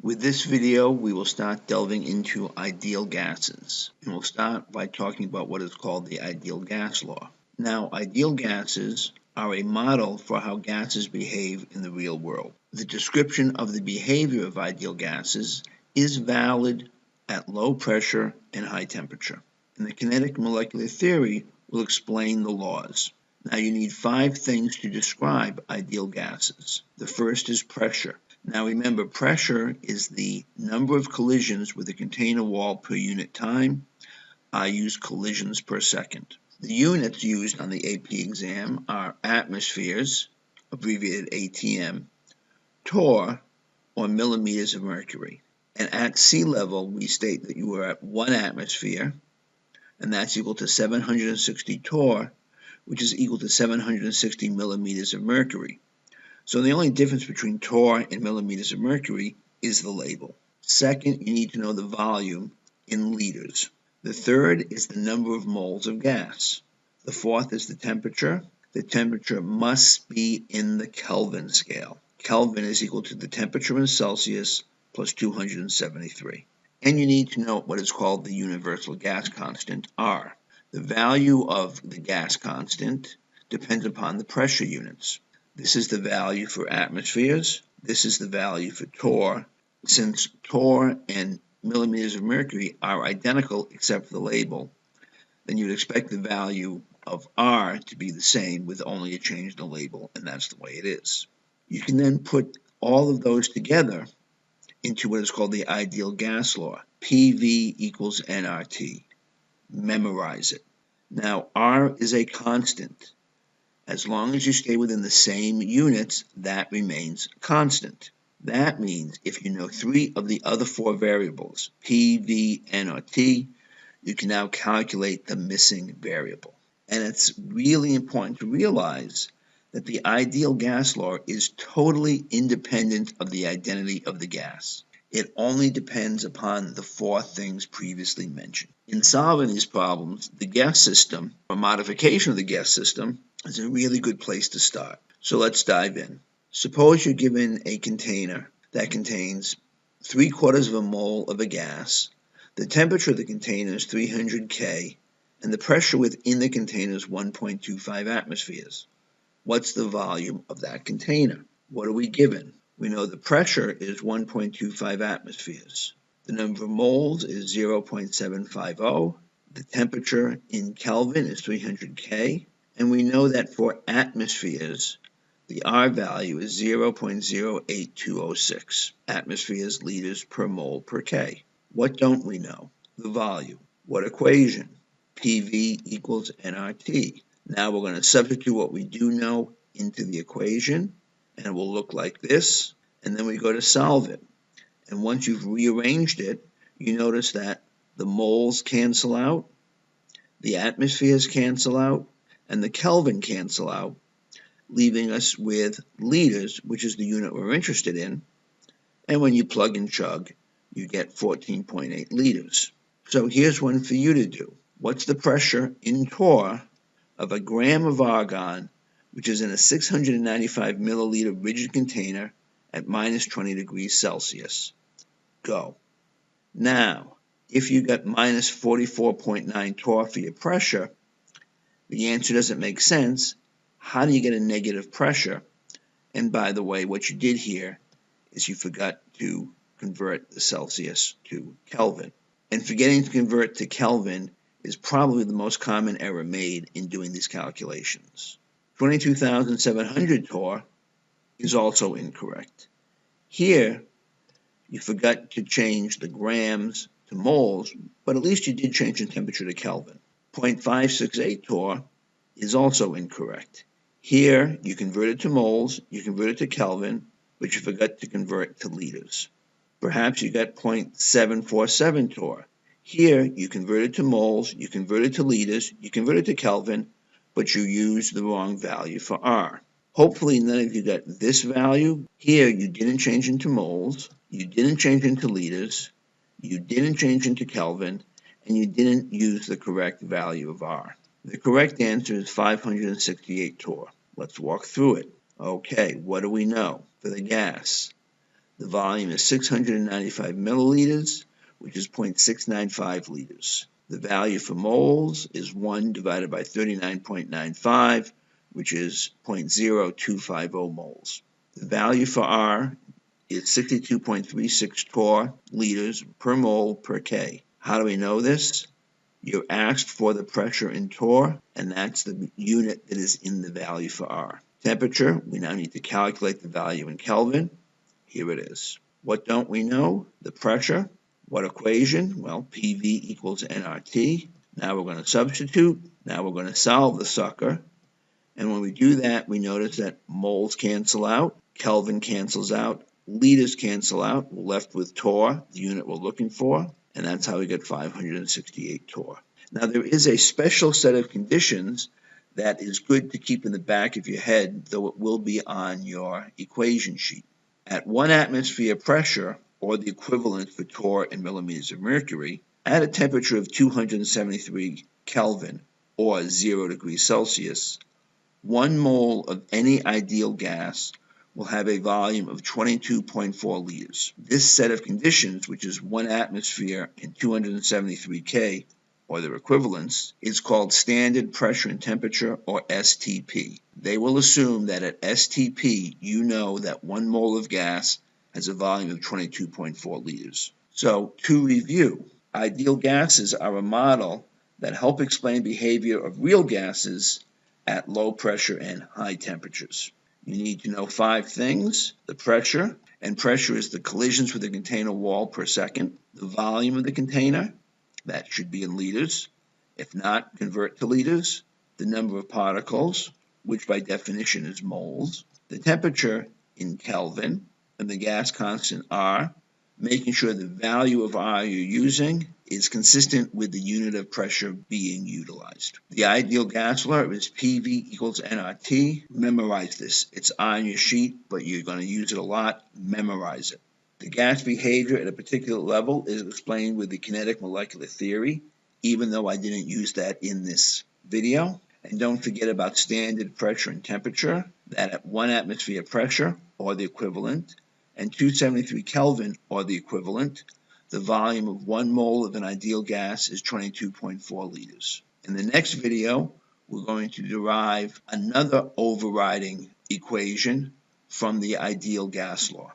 With this video, we will start delving into ideal gases, and we'll start by talking about what is called the ideal gas law. Now, ideal gases are a model for how gases behave in the real world. The description of the behavior of ideal gases is valid at low pressure and high temperature, and the kinetic molecular theory will explain the laws. Now, you need 5 things to describe ideal gases. The first is pressure. Now remember, pressure is the number of collisions with a container wall per unit time. I use collisions per second. The units used on the AP exam are atmospheres, abbreviated ATM, torr, or millimeters of mercury. And at sea level, we state that you are at 1 atmosphere, and that's equal to 760 torr, which is equal to 760 millimeters of mercury. So the only difference between torr and millimeters of mercury is the label. Second, you need to know the volume in liters. The third is the number of moles of gas. The fourth is the temperature. The temperature must be in the Kelvin scale. Kelvin is equal to the temperature in Celsius plus 273. And you need to know what is called the universal gas constant, R. The value of the gas constant depends upon the pressure units. This is the value for atmospheres. This is the value for torr. Since torr and millimeters of mercury are identical except for the label, then you'd expect the value of R to be the same with only a change in the label, and that's the way it is. You can then put all of those together into what is called the ideal gas law. PV equals nRT. Memorize it. Now, R is a constant. As long as you stay within the same units, that remains constant. That means if you know 3 of the other 4 variables, P, V, N, or T, you can now calculate the missing variable. And it's really important to realize that the ideal gas law is totally independent of the identity of the gas. It only depends upon the 4 things previously mentioned. In solving these problems, the gas system, or modification of the gas system, is a really good place to start. So let's dive in. Suppose you're given a container that contains 3/4 of a mole of a gas. The temperature of the container is 300 K, and the pressure within the container is 1.25 atmospheres. What's the volume of that container? What are we given? We know the pressure is 1.25 atmospheres. The number of moles is 0.750. The temperature in Kelvin is 300 K. And we know that for atmospheres, the R value is 0.08206 atmospheres liters per mole per K. What don't we know? The volume. What equation? PV equals nRT. Now we're going to substitute what we do know into the equation, and it will look like this, and then we go to solve it. And once you've rearranged it, you notice that the moles cancel out, the atmospheres cancel out, and the Kelvin cancel out, leaving us with liters, which is the unit we're interested in. And when you plug and chug, you get 14.8 liters. So here's one for you to do. What's the pressure in torr of a gram of argon, which is in a 695 milliliter rigid container at minus 20 degrees Celsius? Go. Now, if you got minus 44.9 torr for your pressure, the answer doesn't make sense. How do you get a negative pressure? And by the way, what you did here is you forgot to convert the Celsius to Kelvin. And forgetting to convert to Kelvin is probably the most common error made in doing these calculations. 22,700 torr is also incorrect. Here, you forgot to change the grams to moles, but at least you did change the temperature to Kelvin. 0.568 torr is also incorrect. Here, you converted to moles, you converted to Kelvin, but you forgot to convert to liters. Perhaps you got 0.747 torr. Here, you converted to moles, you converted to liters, you converted to Kelvin, but you used the wrong value for R. Hopefully none of you got this value. Here, you didn't change into moles, you didn't change into liters, you didn't change into Kelvin, and you didn't use the correct value of R. The correct answer is 568 torr. Let's walk through it. Okay, what do we know for the gas? The volume is 695 milliliters, which is 0.695 liters. The value for moles is 1 divided by 39.95, which is 0.0250 moles. The value for R is 62.36 torr liters per mole per K. How do we know this? You're asked for the pressure in torr, and that's the unit that is in the value for R. Temperature, we now need to calculate the value in Kelvin. Here it is. What don't we know? The pressure. What equation? Well, PV equals nRT. Now we're going to substitute. Now we're going to solve the sucker. And when we do that, we notice that moles cancel out, Kelvin cancels out, liters cancel out. We're left with torr, the unit we're looking for, and that's how we get 568 torr. Now there is a special set of conditions that is good to keep in the back of your head, though it will be on your equation sheet. At 1 atmosphere pressure, or the equivalent for torr in millimeters of mercury, at a temperature of 273 Kelvin, or 0 degrees Celsius, 1 mole of any ideal gas will have a volume of 22.4 liters. This set of conditions, which is 1 atmosphere and 273 K, or their equivalents, is called standard pressure and temperature, or STP. They will assume that at STP, you know that 1 mole of gas has a volume of 22.4 liters. So, to review, ideal gases are a model that help explain behavior of real gases at low pressure and high temperatures. You need to know 5 things: the pressure, and pressure is the collisions with the container wall per second, the volume of the container, that should be in liters. If not, convert to liters. The number of particles, which by definition is moles. The temperature in Kelvin, and the gas constant R, making sure the value of R you're using is consistent with the unit of pressure being utilized. The ideal gas law is PV equals nRT. Memorize this. It's on your sheet, but you're going to use it a lot. Memorize it. The gas behavior at a particular level is explained with the kinetic molecular theory, even though I didn't use that in this video. And don't forget about standard pressure and temperature, that at 1 atmosphere pressure, or the equivalent, and 273 Kelvin, or the equivalent, the volume of 1 mole of an ideal gas is 22.4 liters. In the next video, we're going to derive another overriding equation from the ideal gas law.